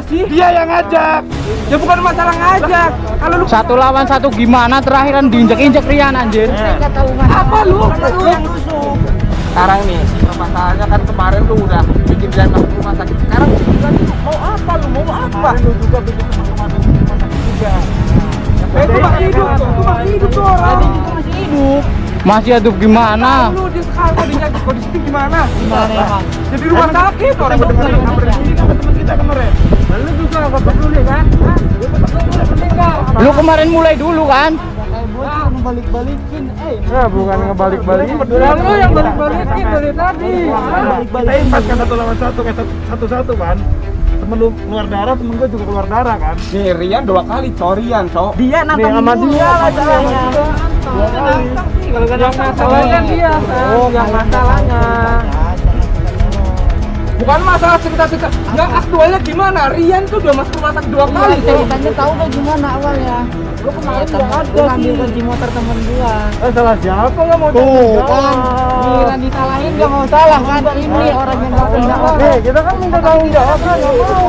sih? Dia yang ngajak. Ya bukan masalah ngajak. Kalau lu Satu lawan satu gimana terakhiran diinjek-injek Rian anjir. apa lu yang nusuk? Sekarang nih, permasalahannya kan kemarin lu udah bikin dia masuk rumah sakit. Sekarang mau apa lu? Mau apa? Lu juga bikin rumah sakit juga. Itu masih hidup tuh, itu masih hidup tuh orang. Tadi juga masih hidup. Masih hidup gimana? Lu di sekarang kondisi itu gimana? Gimana? Jadi rumah sakit orang Dengerin bener. kabar ini kan teman kita kemarin. Lu juga nggak peduli kan? Hah? Lu peduli nggak? Lu kemarin mulai dulu kan? Ngebalik-balikin, Ya bukan ngebalik-balikin. Lu yang balik-balikin dari tadi. Kita impas kan 1 lawan 1 kayak 1-1 kan. Temen lu keluar darah, temen gua juga keluar darah kan. Nih Rian 2 kali, Rian, Cok. Dia nantang sama dia lah caranya. 2 kali. Yang masalahnya dia, yang masalahnya. Bukan masalah cerita-cerita. Enggak aktualnya gimana? Rian tuh udah masuk rumah sakit 2 kali, Cok. Ceritanya tahu gak gimana awalnya? Lu kemarin Gua ngambil kunci motor temen gua. Salah siapa nggak mau Tuh kan, giliran disalahin gak mau salah kan? Ini orang yang gak punya orang. kita kan minta tanggung jawab kan, nggak mau.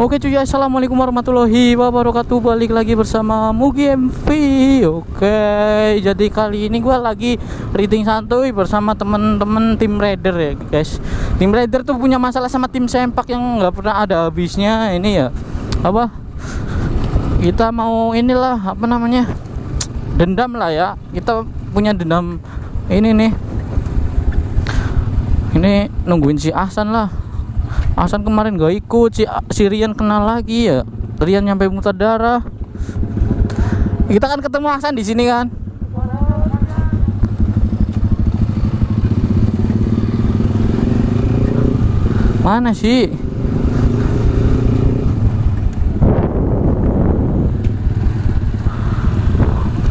Oke cuy, assalamualaikum warahmatullahi wabarakatuh. Balik lagi bersama Mugi MV. Oke, jadi kali ini gue lagi reading santuy bersama temen-temen tim Raider ya guys. Tim Raider tuh punya masalah sama tim sempak yang nggak pernah ada habisnya. Ini ya apa, kita mau inilah apa namanya, dendam lah ya. Kita punya dendam ini nih. Ini nungguin si Ahsan lah. Ahsan kemarin gak ikut, si Rian kenal lagi ya. Rian nyampe muntah darah. Kita kan ketemu Ahsan di sini kan. Mana sih?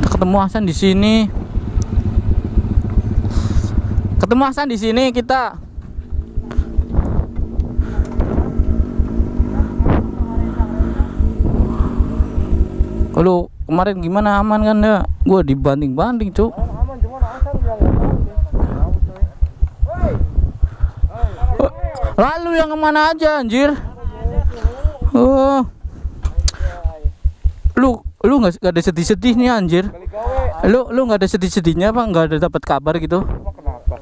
Kita ketemu Ahsan di sini. Ketemu Ahsan di sini kita. Lu kemarin gimana, aman kan ya? Gua dibanding-banding, Cuk. Aman, cuma Ahsan yang Lalu yang kemana aja anjir? Oh. Lu nggak ada sedih-sedihnya anjir? Lu nggak ada sedih-sedihnya apa? Nggak ada dapat kabar gitu? kenapa?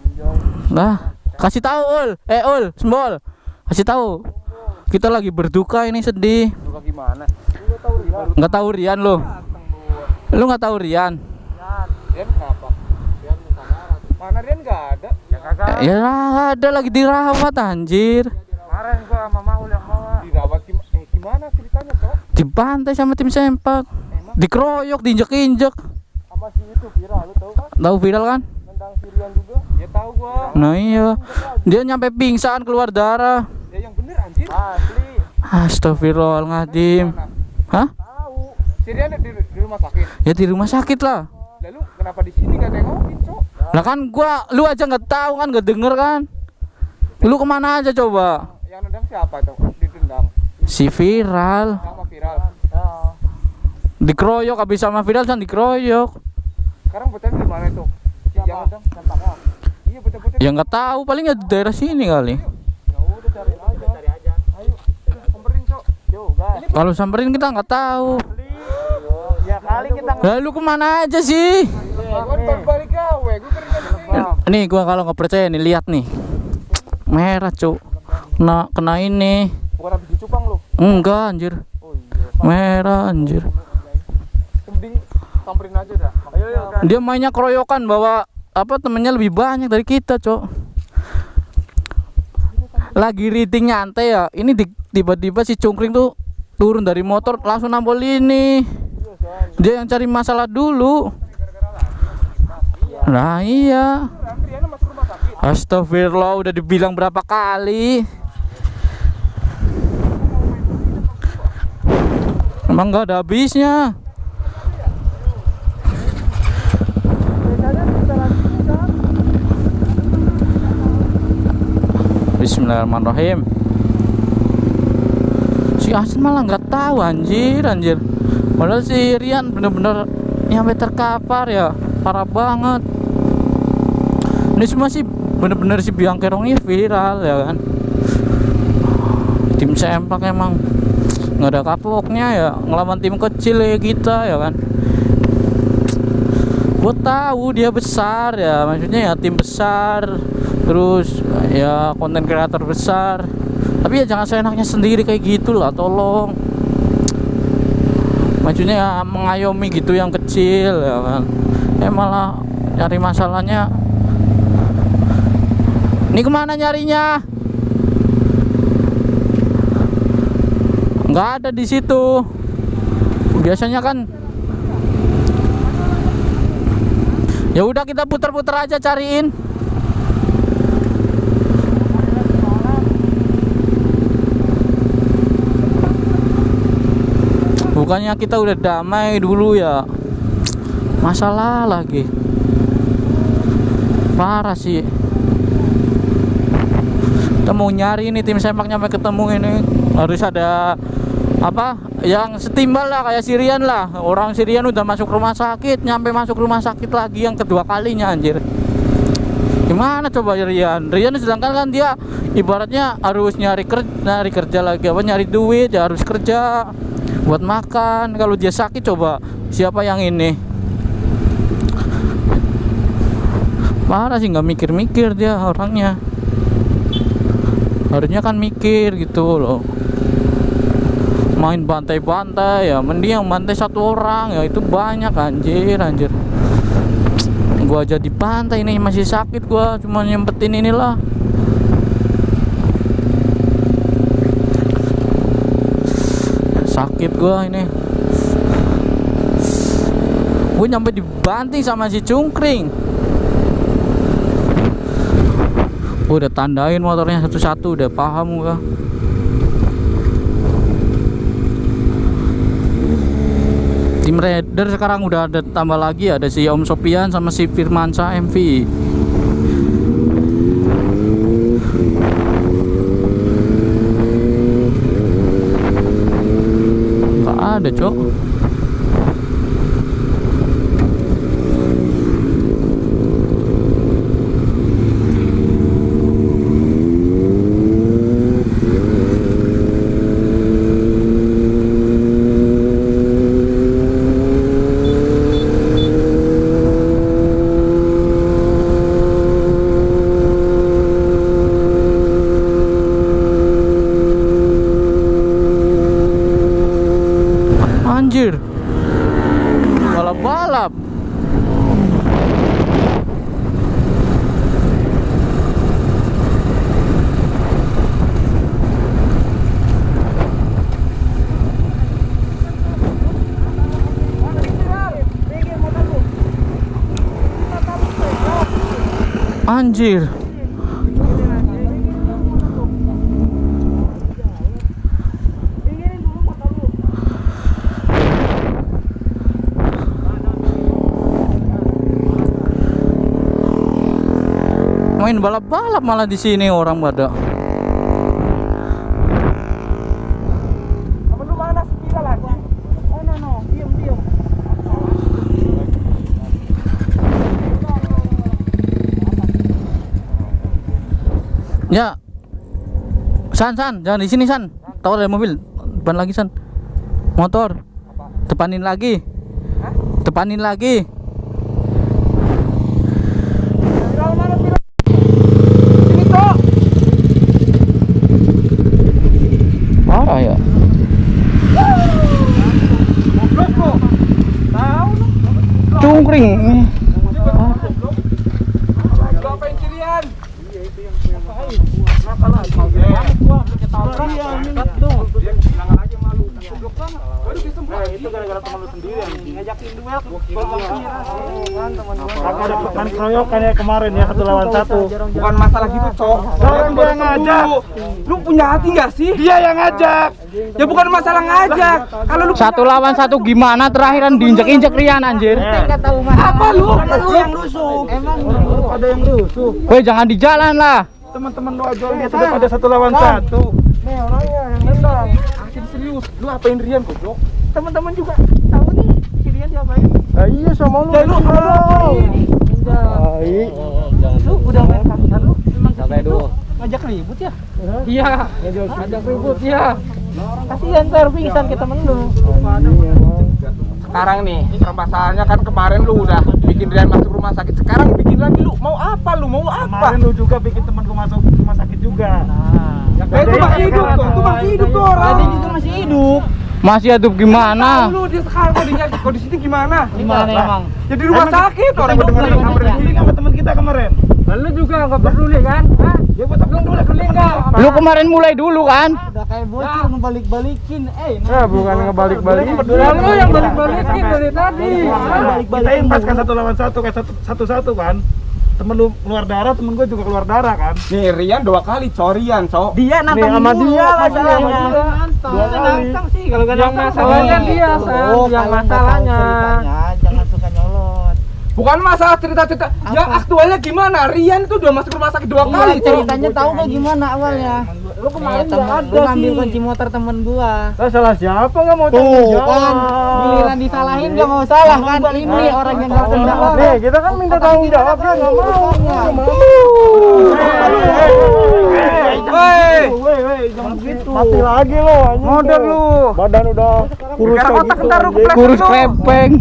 Lah, kasih tahu Ul. Ul, Sembol. Kasih tahu. Kita lagi berduka ini, sedih. Duka gimana? Nggak tahu Rian lo. Lu nggak tahu Rian? Rian kenapa? Rian minta darah. Mana Rian nggak ada? Ya kagak. Ya ada lagi dirawat anjir. Kemarin gua sama Maul yang bawa. Dirawat gimana ceritanya, Cok? Dibantai sama tim sempak. Dikeroyok, diinjek-injek. Sama si itu viral, lu tahu kan? Tahu viral kan? Nendang si Rian juga. Ya tahu gua. Nah iya. Dia nyampe pingsan, keluar darah. Ya yang bener anjir. Asli. Astagfirullahaladzim. Hah? Tahu. Si Rian di rumah sakit. Ya di rumah sakit lah. Lalu kenapa di sini nggak nengokin, Cok? Lah kan lu aja nggak tahu kan, nggak denger kan? Lu kemana aja coba? Yang nendang siapa, Cok? Ditendang. Si viral. Sama viral. Dikeroyok, habis sama viral kan dikeroyok. Sekarang bocahnya di mana itu? Yang nendang sempaknya. Iya, bocah-bocah. Ya nggak tahu, paling ya di daerah sini kali. Ya udah cariin aja. Ayo, samperin, Cok. Yuk, gas. Kalau samperin kita nggak tahu. Ya kali kita Lalu kemana aja sih? Kan balik gawe, gua kerja di sini. Nih gua kalau nggak percaya nih, lihat nih. Merah, Cuk. Kena ini. Bukan habis dicupang lu. Enggak anjir. Oh iya. Merah anjir. Mending samperin aja dah. Ayo, gas. Dia mainnya keroyokan, bawa apa, temennya lebih banyak dari kita, Cok. Lagi reading nyantai ya. Ini tiba-tiba si Cungkring tuh turun dari motor langsung nampol ini. Dia yang cari masalah dulu. Nah iya. Astagfirullah, udah dibilang berapa kali. Emang nggak ada habisnya. Bismillahirrahmanirrahim. Si Asen malah nggak tahu anjir. Padahal si Rian bener-bener nyampe terkapar ya, parah banget. Ini semua sih bener-bener si Biang Kerongnya viral ya kan. Tim sempak emang nggak ada kapoknya ya, ngelawan tim kecil ya kita ya kan. Gue tahu dia besar ya, maksudnya ya tim besar, terus ya konten kreator besar, tapi ya jangan seenaknya sendiri kayak gitu lah, tolong. Maksudnya ya mengayomi gitu yang kecil ya kan. Malah nyari masalahnya. Ini kemana nyarinya? Nggak ada di situ. Biasanya kan. Ya udah kita putar-putar aja cariin. Bukannya kita udah damai dulu ya. Masalah lagi. Parah sih. Kita mau nyari ini tim sepak nyampe ketemu ini. Harus ada apa yang setimbal lah, kayak Sirian lah. Orang Sirian udah masuk rumah sakit, nyampe masuk rumah sakit lagi yang kedua kalinya anjir. Gimana coba Rian sedangkan kan dia ibaratnya harus nyari kerja lagi, apa nyari duit ya, harus kerja buat makan. Kalau dia sakit coba siapa yang ini? Parah sih, nggak mikir-mikir dia orangnya. Harusnya kan mikir gitu loh. Main bantai-bantai ya, mending yang bantai satu orang ya, itu banyak anjir. Gua aja di pantai ini masih sakit, gua cuma nyempetin inilah. Sakit gua ini. Gua nyampe dibanting sama si Cungkring. Gua udah tandain motornya satu-satu, udah paham gua. Tim Raider sekarang udah ada tambah lagi, ada si Om Sopian sama si Firmansyah MV. Nggak ada cok. Anjir, balap-balap. Anjir. Main balap-balap malah di sini orang pada. Apa lu mana sepeda lagi? Oh no, diam. Ya. San, jangan di sini San. Tahu ada mobil, depan lagi San. Motor. Depanin lagi. Depanin lagi. Parah ya. Cungkring. Ngapain Cirian? Iya itu yang ngapain? Kenapa lagi? Gua ketabrak ya, mingat dong. Dia bilang aja malu. Goblok banget. Waduh disemprot. Itu gara-gara teman lu sendiri yang ngajakin duel. Aku ada pekan keroyokan ya kemarin ya 1 lawan 1. Bukan masalah gitu, Cok. Orang dia ngajak. Lu punya hati enggak sih? Dia yang ngajak. Ya bukan masalah ngajak. Kalau lu 1 lawan 1 gimana terakhiran diinjek-injek Rian anjir. Enggak tahu masalah. apa lu? Lu yang rusuh. Emang Ada yang rusuh. Woi jangan di jalan lah. Teman-teman lu aja dia sudah pada 1 lawan 1. nih orangnya yang nendang. Asli serius. Lu apain Rian goblok? Teman-teman juga tahu nih si Rian diapain. Iya sama lu. Lu ngapain? Baik. Lu udah main kasar lu. Memang sampai dulu. Ngajak ribut ya? Iya. Ngajak ribut ya. Kasihan ntar pingsan ke temen lu. Sekarang nih permasalahannya kan kemarin lu udah bikin Rian masuk rumah sakit. Sekarang bikin lagi lu. Mau apa lu? Mau apa? Kemarin lu juga bikin temanku masuk rumah sakit juga. Itu masih hidup tuh. Itu masih hidup tuh orang. Tadi juga masih hidup. Masih hidup gimana? Tahu lu dia sekarang kok di sini gimana? Gimana emang? Jadi rumah sakit orang Kita bener-bener nggak peduli sama teman kita kemarin. Lu juga nggak peduli kan? Hah? Ya buat apa peduli enggak? Lu kemarin mulai dulu kan? Udah kayak bocil ngebalik-balikin. Ya bukan ngebalik-balikin. Lu yang balik-balikin dari tadi. Kita impas kan 1 lawan 1 kayak 1-1 kan. Temen lu keluar darah, temen gue juga keluar darah kan. Nih Rian 2 kali, Rian, so. Dia nantang sama mulu, dia lagi, masalahnya. sama dia. Nantang. Dua kali. Nantang sih kalau gak Yang nantang. masalahnya dia, Sam. Yang kalau nggak tahu masalahnya. ceritanya, jangan suka nyolot. Bukan masalah cerita-cerita. Ya Apa? aktualnya gimana? Rian itu udah masuk rumah sakit 2 Iya, kali, Cok. ceritanya tahu gak gimana awalnya? Lu kemarin Temen, nggak lu ada ngambil sih. kunci motor temen gua. Salah siapa nggak mau Tuh kan, giliran disalahin gak mau salah kan? Ini orang yang gak kenal. Nih, kita kan minta tanggung jawab kan nggak mau. Woi, Jangan gitu. Mati lagi lo, modal lu. Badan udah kurus Sekarang kayak otak gitu. ntar lu anjing. kepleset Kurus lu. krempeng.